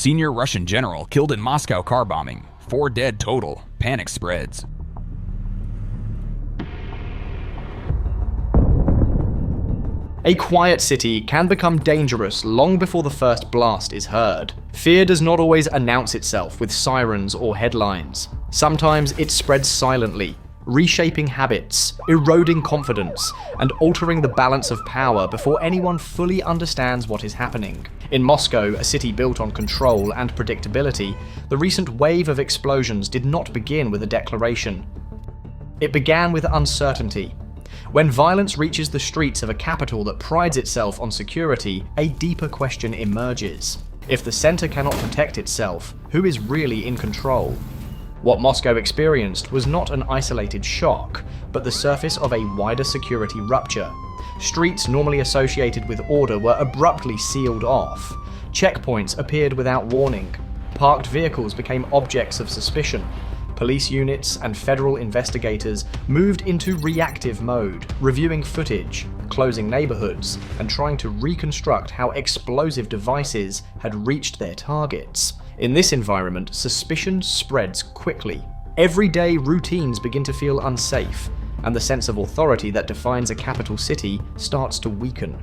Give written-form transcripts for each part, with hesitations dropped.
Senior Russian general killed in Moscow car bombing. 4 dead total. Panic spreads. A quiet city can become dangerous long before the first blast is heard. Fear does not always announce itself with sirens or headlines. Sometimes it spreads silently, reshaping habits, eroding confidence, and altering the balance of power before anyone fully understands what is happening. In Moscow, a city built on control and predictability, the recent wave of explosions did not begin with a declaration. It began with uncertainty. When violence reaches the streets of a capital that prides itself on security, a deeper question emerges. If the center cannot protect itself, who is really in control? What Moscow experienced was not an isolated shock, but the surface of a wider security rupture. Streets normally associated with order were abruptly sealed off. Checkpoints appeared without warning. Parked vehicles became objects of suspicion. Police units and federal investigators moved into reactive mode, reviewing footage, closing neighborhoods, and trying to reconstruct how explosive devices had reached their targets. In this environment, suspicion spreads quickly. Everyday routines begin to feel unsafe, and the sense of authority that defines a capital city starts to weaken.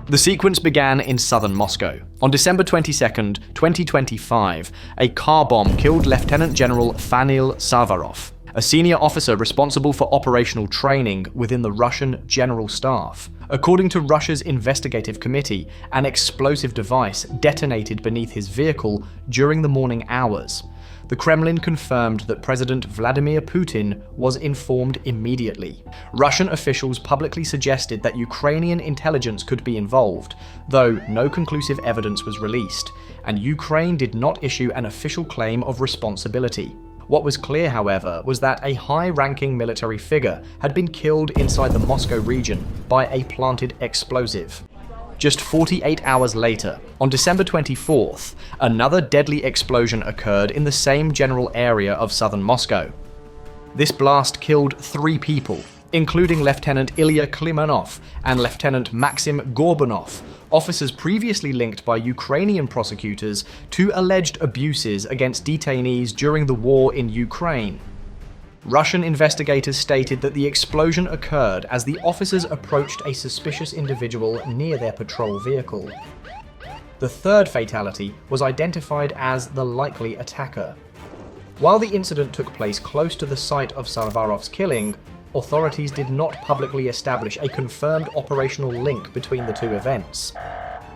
The sequence began in southern Moscow. On December 22, 2025, a car bomb killed Lieutenant General Fanil Sarvarov, a senior officer responsible for operational training within the Russian General Staff. According to Russia's investigative committee, an explosive device detonated beneath his vehicle during the morning hours. The Kremlin confirmed that President Vladimir Putin was informed immediately. Russian officials publicly suggested that Ukrainian intelligence could be involved, though no conclusive evidence was released, and Ukraine did not issue an official claim of responsibility. What was clear, however, was that a high-ranking military figure had been killed inside the Moscow region by a planted explosive. Just 48 hours later, on December 24th, another deadly explosion occurred in the same general area of southern Moscow. This blast killed 3 people, including Lieutenant Ilya Klimanov and Lieutenant Maxim Gorbanov, officers previously linked by Ukrainian prosecutors to alleged abuses against detainees during the war in Ukraine. Russian investigators stated that the explosion occurred as the officers approached a suspicious individual near their patrol vehicle. The third fatality was identified as the likely attacker. While the incident took place close to the site of Sarvarov's killing, authorities did not publicly establish a confirmed operational link between the two events.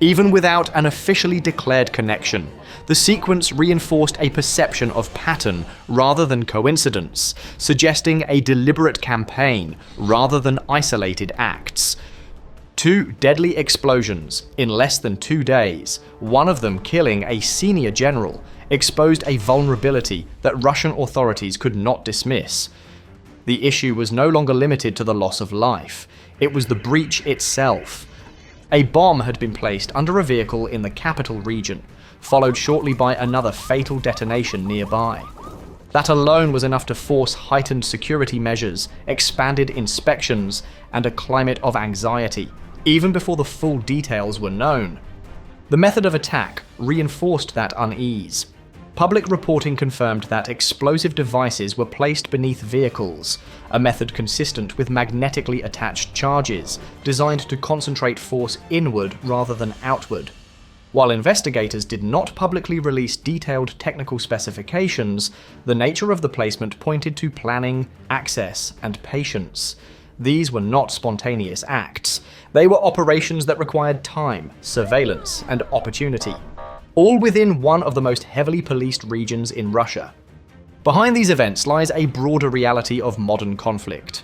Even without an officially declared connection, the sequence reinforced a perception of pattern rather than coincidence, suggesting a deliberate campaign rather than isolated acts. 2 deadly explosions in less than 2 days, one of them killing a senior general, exposed a vulnerability that Russian authorities could not dismiss. The issue was no longer limited to the loss of life, it was the breach itself. A bomb had been placed under a vehicle in the capital region, followed shortly by another fatal detonation nearby. That alone was enough to force heightened security measures, expanded inspections, and a climate of anxiety, even before the full details were known. The method of attack reinforced that unease. Public reporting confirmed that explosive devices were placed beneath vehicles, a method consistent with magnetically attached charges, designed to concentrate force inward rather than outward. While investigators did not publicly release detailed technical specifications, the nature of the placement pointed to planning, access, and patience. These were not spontaneous acts. They were operations that required time, surveillance, and opportunity, all within one of the most heavily policed regions in Russia. Behind these events lies a broader reality of modern conflict.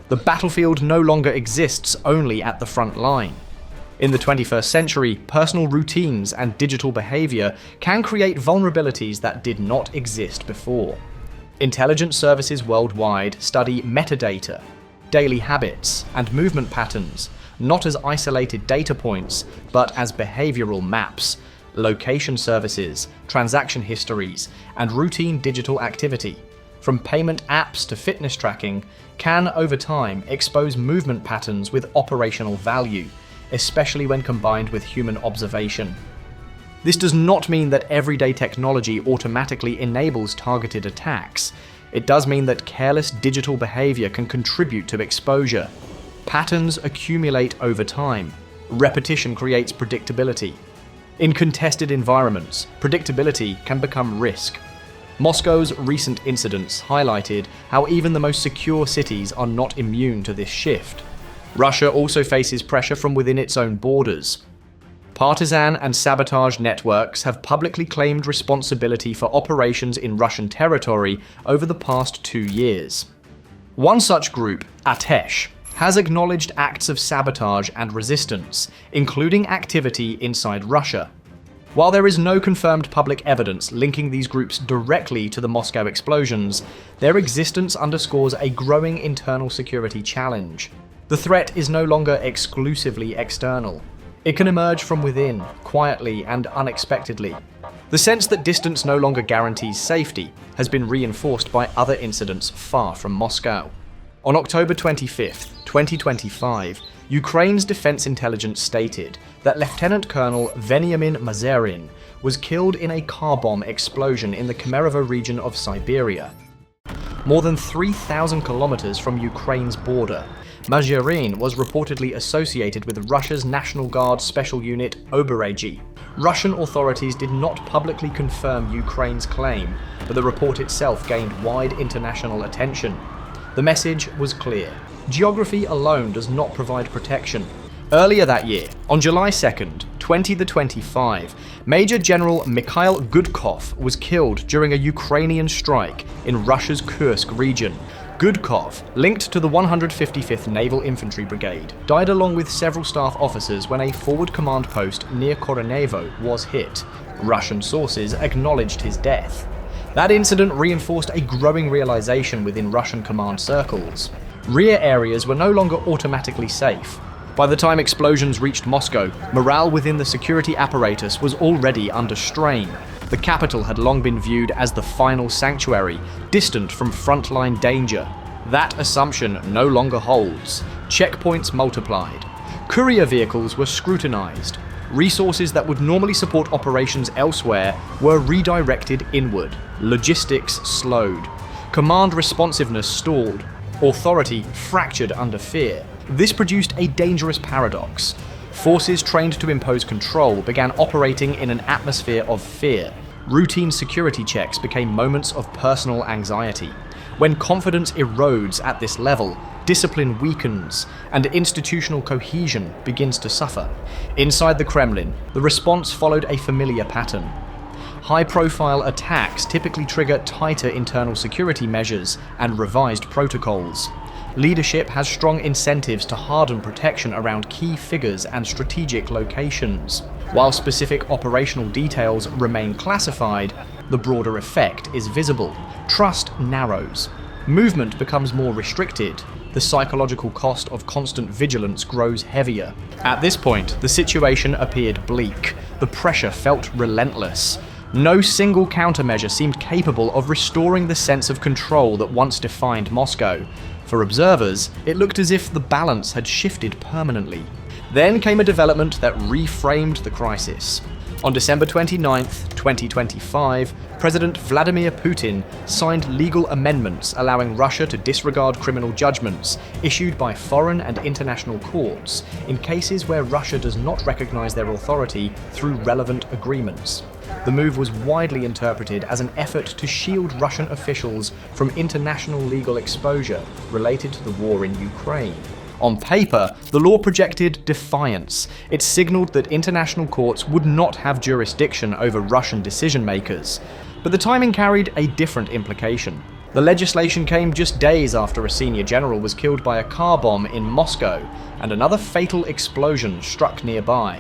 The battlefield no longer exists only at the front line. In the 21st century, personal routines and digital behavior can create vulnerabilities that did not exist before. Intelligence services worldwide study metadata, daily habits, and movement patterns, not as isolated data points, but as behavioral maps. Location services, transaction histories, and routine digital activity, from payment apps to fitness tracking, can over time expose movement patterns with operational value, especially when combined with human observation. This does not mean that everyday technology automatically enables targeted attacks. It does mean that careless digital behavior can contribute to exposure. Patterns accumulate over time. Repetition creates predictability. In contested environments, predictability can become risk. Moscow's recent incidents highlighted how even the most secure cities are not immune to this shift. Russia also faces pressure from within its own borders. Partisan and sabotage networks have publicly claimed responsibility for operations in Russian territory over the past 2 years. One such group, Atesh, has acknowledged acts of sabotage and resistance, including activity inside Russia. While there is no confirmed public evidence linking these groups directly to the Moscow explosions, their existence underscores a growing internal security challenge. The threat is no longer exclusively external. It can emerge from within, quietly and unexpectedly. The sense that distance no longer guarantees safety has been reinforced by other incidents far from Moscow. On October 25, 2025, Ukraine's defense intelligence stated that Lieutenant Colonel Veniamin Mazerin was killed in a car bomb explosion in the Kemerovo region of Siberia. More than 3,000 kilometers from Ukraine's border, Mazerin was reportedly associated with Russia's National Guard Special Unit Oberegi. Russian authorities did not publicly confirm Ukraine's claim, but the report itself gained wide international attention. The message was clear. Geography alone does not provide protection. Earlier that year, on July 2nd, 2025, Major General Mikhail Gudkov was killed during a Ukrainian strike in Russia's Kursk region. Gudkov, linked to the 155th Naval Infantry Brigade, died along with several staff officers when a forward command post near Koronevo was hit. Russian sources acknowledged his death. That incident reinforced a growing realization within Russian command circles. Rear areas were no longer automatically safe. By the time explosions reached Moscow, morale within the security apparatus was already under strain. The capital had long been viewed as the final sanctuary, distant from frontline danger. That assumption no longer holds. Checkpoints multiplied. Courier vehicles were scrutinized. Resources that would normally support operations elsewhere were redirected inward. Logistics slowed. Command responsiveness stalled. Authority fractured under fear. This produced a dangerous paradox. Forces trained to impose control began operating in an atmosphere of fear. Routine security checks became moments of personal anxiety. When confidence erodes at this level, discipline weakens, and institutional cohesion begins to suffer. Inside the Kremlin, the response followed a familiar pattern. High-profile attacks typically trigger tighter internal security measures and revised protocols. Leadership has strong incentives to harden protection around key figures and strategic locations. While specific operational details remain classified, the broader effect is visible. Trust narrows. Movement becomes more restricted. The psychological cost of constant vigilance grows heavier. At this point, the situation appeared bleak. The pressure felt relentless. No single countermeasure seemed capable of restoring the sense of control that once defined Moscow. For observers, it looked as if the balance had shifted permanently. Then came a development that reframed the crisis. On December 29, 2025, President Vladimir Putin signed legal amendments allowing Russia to disregard criminal judgments issued by foreign and international courts in cases where Russia does not recognize their authority through relevant agreements. The move was widely interpreted as an effort to shield Russian officials from international legal exposure related to the war in Ukraine. On paper, the law projected defiance. It signaled that international courts would not have jurisdiction over Russian decision-makers. But the timing carried a different implication. The legislation came just days after a senior general was killed by a car bomb in Moscow, and another fatal explosion struck nearby.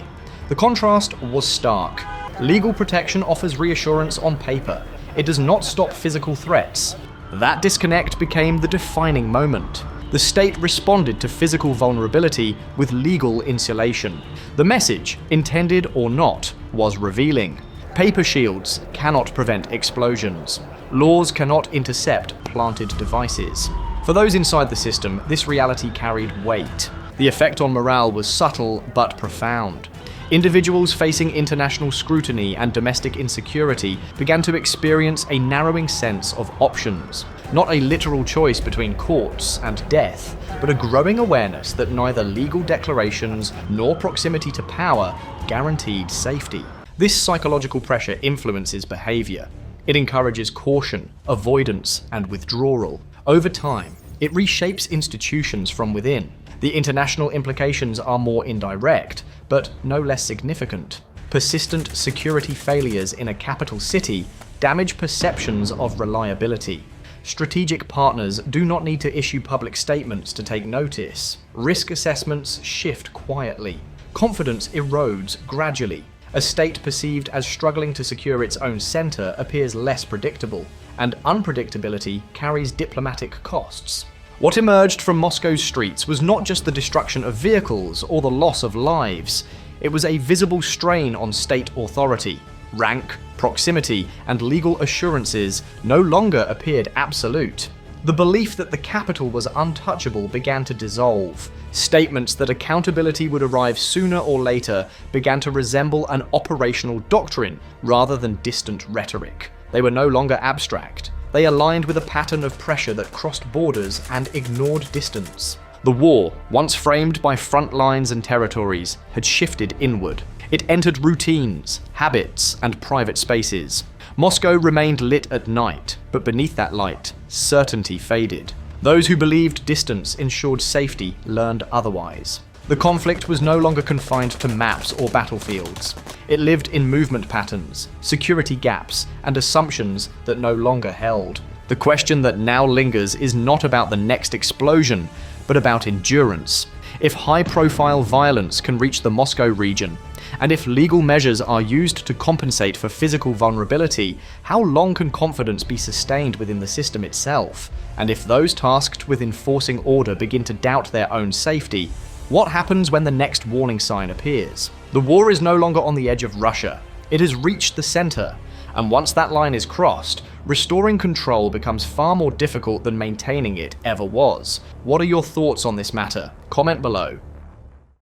The contrast was stark. Legal protection offers reassurance on paper. It does not stop physical threats. That disconnect became the defining moment. The state responded to physical vulnerability with legal insulation. The message, intended or not, was revealing. Paper shields cannot prevent explosions. Laws cannot intercept planted devices. For those inside the system, this reality carried weight. The effect on morale was subtle but profound. Individuals facing international scrutiny and domestic insecurity began to experience a narrowing sense of options. Not a literal choice between courts and death, but a growing awareness that neither legal declarations nor proximity to power guaranteed safety. This psychological pressure influences behavior. It encourages caution, avoidance, and withdrawal. Over time, it reshapes institutions from within. The international implications are more indirect, but no less significant. Persistent security failures in a capital city damage perceptions of reliability. Strategic partners do not need to issue public statements to take notice. Risk assessments shift quietly. Confidence erodes gradually. A state perceived as struggling to secure its own center appears less predictable, and unpredictability carries diplomatic costs. What emerged from Moscow's streets was not just the destruction of vehicles or the loss of lives. It was a visible strain on state authority. Rank, proximity, and legal assurances no longer appeared absolute. The belief that the capital was untouchable began to dissolve. Statements that accountability would arrive sooner or later began to resemble an operational doctrine rather than distant rhetoric. They were no longer abstract. They aligned with a pattern of pressure that crossed borders and ignored distance. The war, once framed by front lines and territories, had shifted inward. It entered routines, habits, and private spaces. Moscow remained lit at night, but beneath that light, certainty faded. Those who believed distance ensured safety learned otherwise. The conflict was no longer confined to maps or battlefields. It lived in movement patterns, security gaps, and assumptions that no longer held. The question that now lingers is not about the next explosion, but about endurance. If high-profile violence can reach the Moscow region, and if legal measures are used to compensate for physical vulnerability, how long can confidence be sustained within the system itself? And if those tasked with enforcing order begin to doubt their own safety, what happens when the next warning sign appears? The war is no longer on the edge of Russia. It has reached the center, and once that line is crossed, restoring control becomes far more difficult than maintaining it ever was. What are your thoughts on this matter? Comment below.